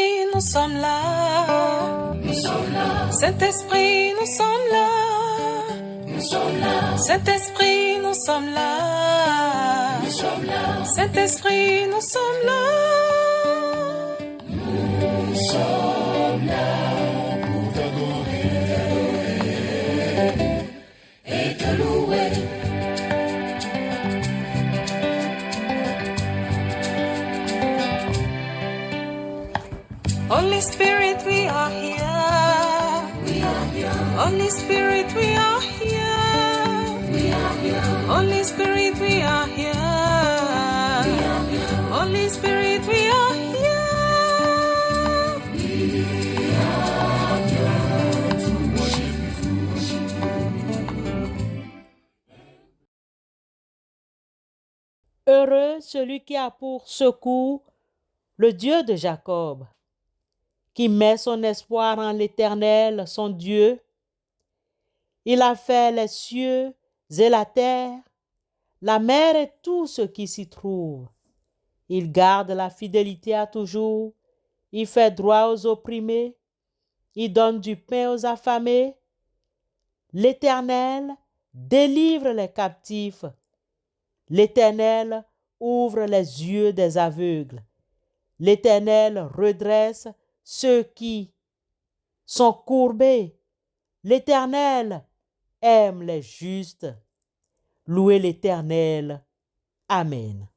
Saint-Esprit, nous sommes là. Nous sommes là. Saint-Esprit, nous sommes là. Nous sommes là. Saint-Esprit, nous sommes là. Nous sommes là. Saint-Esprit, nous sommes là. Nous sommes là pour t'adorer et te louer. Holy Spirit, we are here. We are here. Holy Spirit, we are here. We are here. Holy Spirit, we are here. We are here. Holy Spirit, we are here. We are here to worship you. Heureux celui qui a pour secours le Dieu de Jacob, qui met son espoir en l'Éternel, son Dieu. Il a fait les cieux et la terre, la mer et tout ce qui s'y trouve. Il garde la fidélité à toujours, il fait droit aux opprimés, il donne du pain aux affamés. L'Éternel délivre les captifs. L'Éternel ouvre les yeux des aveugles. L'Éternel redresse ceux qui sont courbés. L'Éternel aime les justes. Louez l'Éternel. Amen.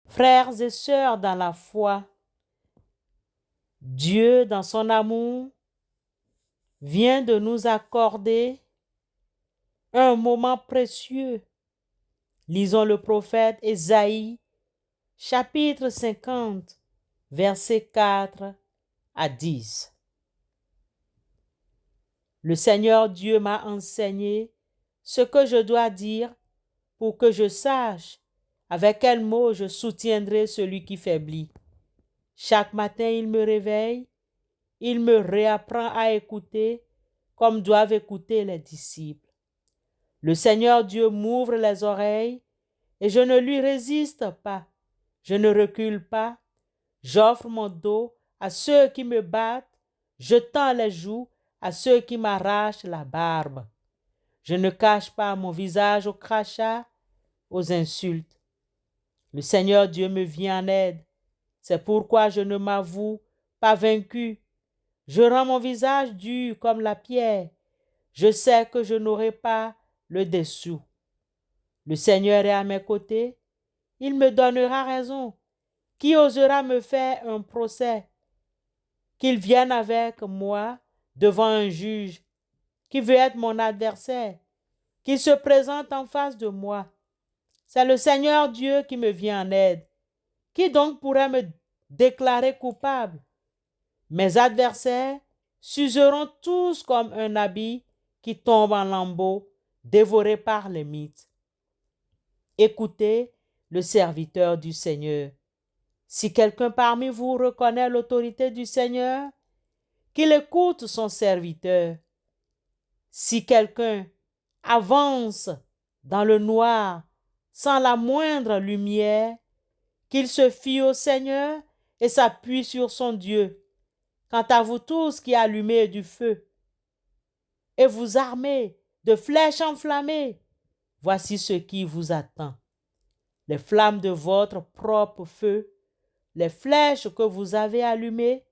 Frères et sœurs dans la foi, Dieu, dans son amour, vient de nous accorder un moment précieux. Lisons le prophète Ésaïe, chapitre 50, versets 4 à 10. Le Seigneur Dieu m'a enseigné ce que je dois dire pour que je sache avec quels mots je soutiendrai celui qui faiblit. Chaque matin, il me réveille, il me réapprend à écouter comme doivent écouter les disciples. Le Seigneur Dieu m'ouvre les oreilles et je ne lui résiste pas. Je ne recule pas. J'offre mon dos à ceux qui me battent. Je tends les joues à ceux qui m'arrachent la barbe. Je ne cache pas mon visage aux crachats, aux insultes. Le Seigneur Dieu me vient en aide. C'est pourquoi je ne m'avoue pas vaincu. Je rends mon visage dur comme la pierre. Je sais que je n'aurai pas le dessous. Le Seigneur est à mes côtés. Il me donnera raison. Qui osera me faire un procès? Qu'il vienne avec moi devant un juge qui veut être mon adversaire, qu'il se présente en face de moi. C'est le Seigneur Dieu qui me vient en aide. Qui donc pourrait me déclarer coupable? Mes adversaires s'useront tous comme un habit qui tombe en lambeaux, dévoré par les mythes. Écoutez le serviteur du Seigneur. Si quelqu'un parmi vous reconnaît l'autorité du Seigneur, qu'il écoute son serviteur. Si quelqu'un avance dans le noir sans la moindre lumière, qu'il se fie au Seigneur et s'appuie sur son Dieu. Quant à vous tous qui allumez du feu et vous armez de flèches enflammées, voici ce qui vous attend. Les flammes de votre propre feu, les flèches que vous avez allumées,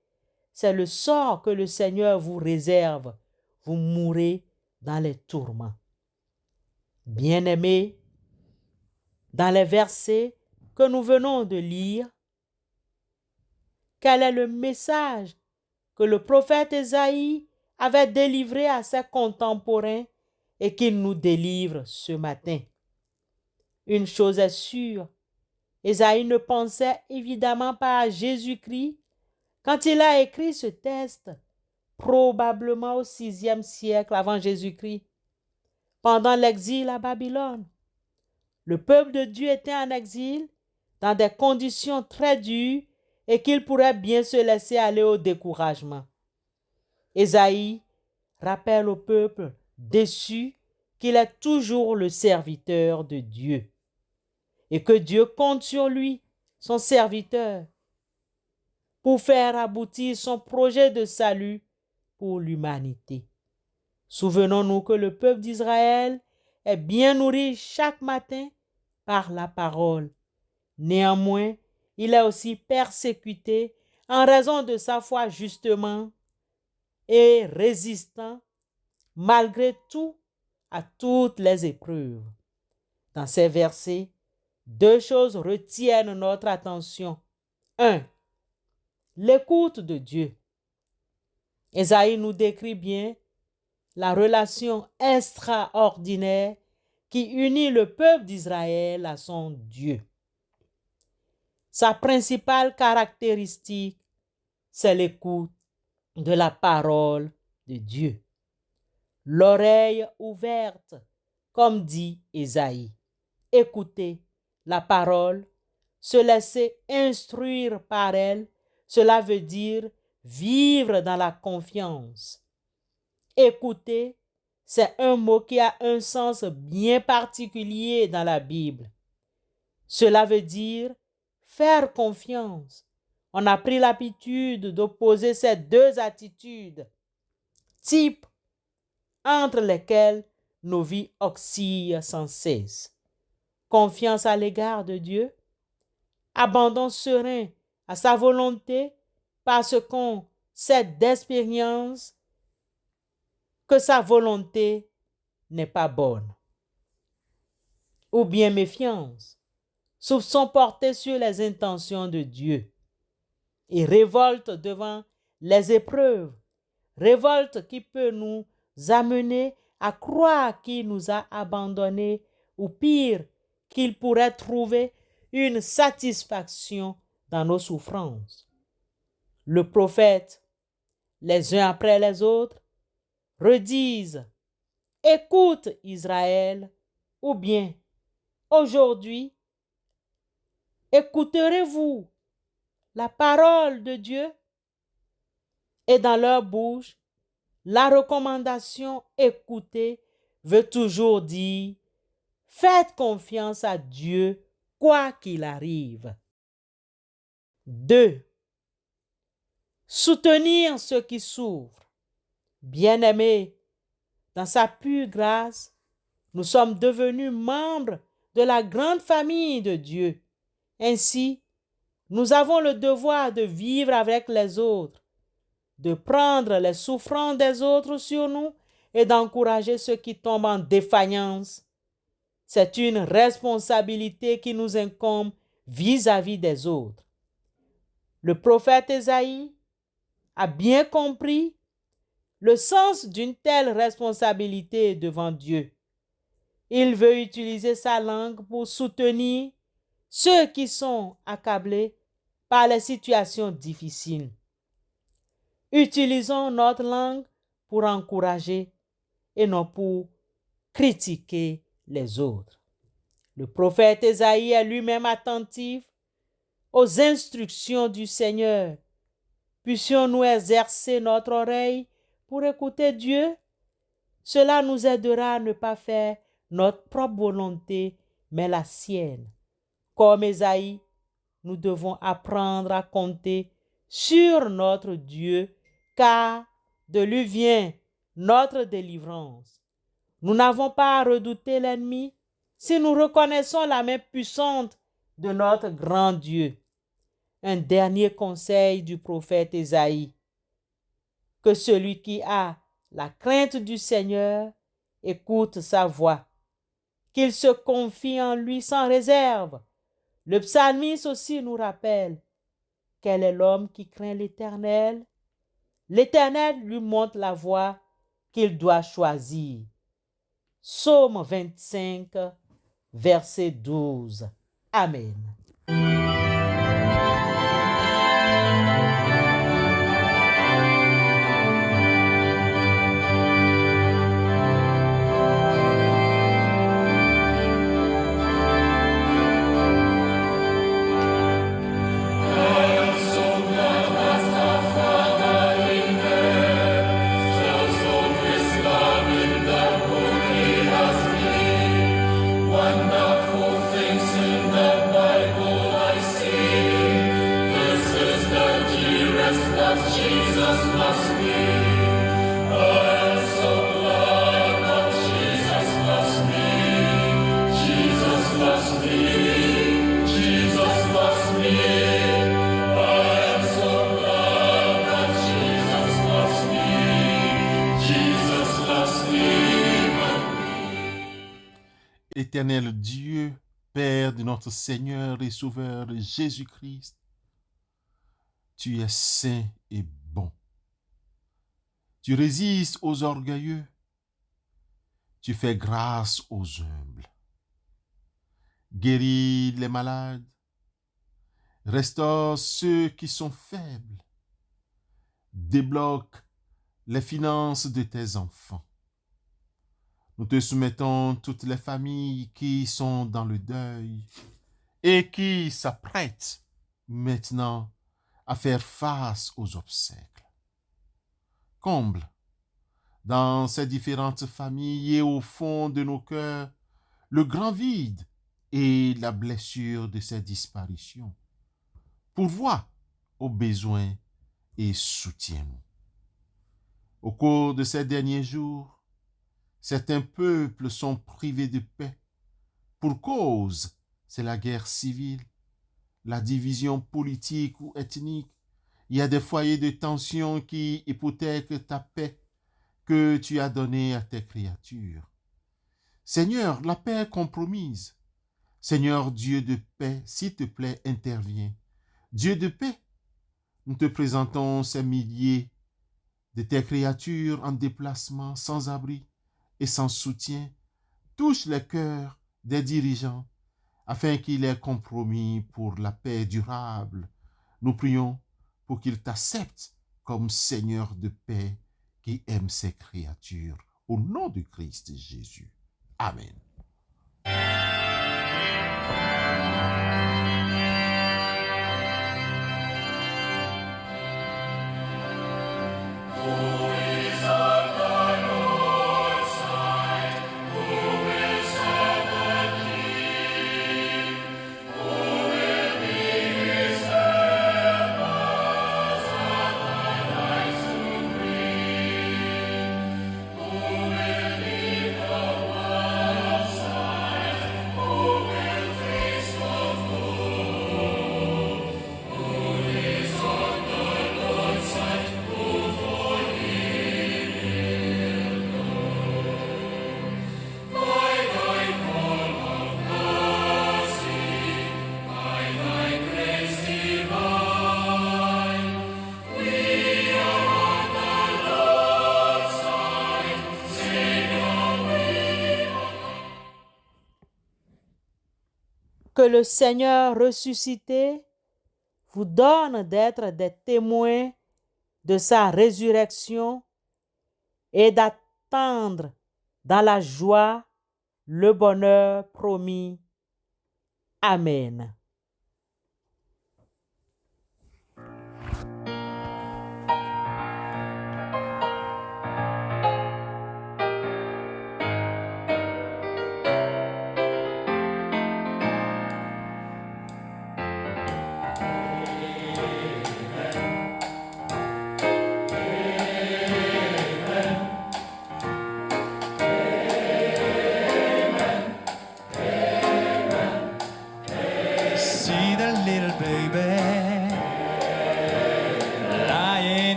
c'est le sort que le Seigneur vous réserve. Vous mourrez dans les tourments. Bien-aimés, dans les versets que nous venons de lire, quel est le message que le prophète Ésaïe avait délivré à ses contemporains et qu'il nous délivre ce matin? Une chose est sûre, Ésaïe ne pensait évidemment pas à Jésus-Christ quand il a écrit ce texte, probablement au 6e siècle avant Jésus-Christ, pendant l'exil à Babylone. Le peuple de Dieu était en exil dans des conditions très dures et qu'il pourrait bien se laisser aller au découragement. Ésaïe rappelle au peuple déçu qu'il est toujours le serviteur de Dieu et que Dieu compte sur lui, son serviteur, pour faire aboutir son projet de salut pour l'humanité. Souvenons-nous que le peuple d'Israël est bien nourri chaque matin par la parole. Néanmoins, il est aussi persécuté en raison de sa foi justement et résistant malgré tout à toutes les épreuves. Dans ces versets, deux choses retiennent notre attention. 1. L'écoute de Dieu. Ésaïe nous décrit bien la relation extraordinaire qui unit le peuple d'Israël à son Dieu. Sa principale caractéristique, c'est l'écoute de la parole de Dieu. L'oreille ouverte, comme dit Ésaïe. Écouter la parole, se laisser instruire par elle, cela veut dire vivre dans la confiance. Écouter, c'est un mot qui a un sens bien particulier dans la Bible. Cela veut dire faire confiance. On a pris l'habitude d'opposer ces deux attitudes, types entre lesquelles nos vies oscillent sans cesse. Confiance à l'égard de Dieu, abandon serein à sa volonté parce qu'on sait d'expérience que sa volonté n'est pas bonne. Ou bien méfiance, soupçon porté sur les intentions de Dieu et révolte devant les épreuves, révolte qui peut nous amener à croire qu'il nous a abandonnés ou pire, qu'il pourrait trouver une satisfaction dans nos souffrances. Le prophète, les uns après les autres, redisent « Écoute Israël » ou bien « Aujourd'hui, écouterez-vous la parole de Dieu ?» Et dans leur bouche, la recommandation « écouter » veut toujours dire « Faites confiance à Dieu quoi qu'il arrive. » 2. Soutenir ceux qui souffrent. Bien-aimés, dans sa pure grâce, nous sommes devenus membres de la grande famille de Dieu. Ainsi, nous avons le devoir de vivre avec les autres, de prendre les souffrances des autres sur nous et d'encourager ceux qui tombent en défaillance. C'est une responsabilité qui nous incombe vis-à-vis des autres. Le prophète Ésaïe a bien compris le sens d'une telle responsabilité devant Dieu. Il veut utiliser sa langue pour soutenir ceux qui sont accablés par les situations difficiles. Utilisons notre langue pour encourager et non pour critiquer les autres. Le prophète Ésaïe est lui-même attentif aux instructions du Seigneur. Puissions-nous exercer notre oreille pour écouter Dieu? Cela nous aidera à ne pas faire notre propre volonté, mais la sienne. Comme Ésaïe, nous devons apprendre à compter sur notre Dieu, car de lui vient notre délivrance. Nous n'avons pas à redouter l'ennemi si nous reconnaissons la main puissante de notre grand Dieu. Un dernier conseil du prophète Ésaïe: que celui qui a la crainte du Seigneur écoute sa voix, qu'il se confie en lui sans réserve. Le psalmiste aussi nous rappelle: quel est l'homme qui craint l'Éternel? L'Éternel lui montre la voie qu'il doit choisir. Psaume 25, verset 12. Amen. Éternel Dieu, Père de notre Seigneur et Sauveur Jésus-Christ, tu es saint et bon. Tu résistes aux orgueilleux, tu fais grâce aux humbles. Guéris les malades, restaure ceux qui sont faibles, débloque les finances de tes enfants. Nous te soumettons toutes les familles qui sont dans le deuil et qui s'apprêtent maintenant à faire face aux obstacles. Comble dans ces différentes familles et au fond de nos cœurs le grand vide et la blessure de ces disparitions. Pourvois aux besoins et soutiens-nous. Au cours de ces derniers jours, certains peuples sont privés de paix. Pour cause, c'est la guerre civile, la division politique ou ethnique. Il y a des foyers de tension qui hypothèquent ta paix que tu as donnée à tes créatures. Seigneur, la paix est compromise. Seigneur, Dieu de paix, s'il te plaît, interviens. Dieu de paix, nous te présentons ces milliers de tes créatures en déplacement, sans abri et sans soutien. Touche les cœurs des dirigeants afin qu'ils aient compromis pour la paix durable. Nous prions pour qu'ils t'acceptent comme Seigneur de paix qui aime ses créatures. Au nom de Christ Jésus. Amen. Que le Seigneur ressuscité vous donne d'être des témoins de sa résurrection et d'attendre dans la joie le bonheur promis. Amen.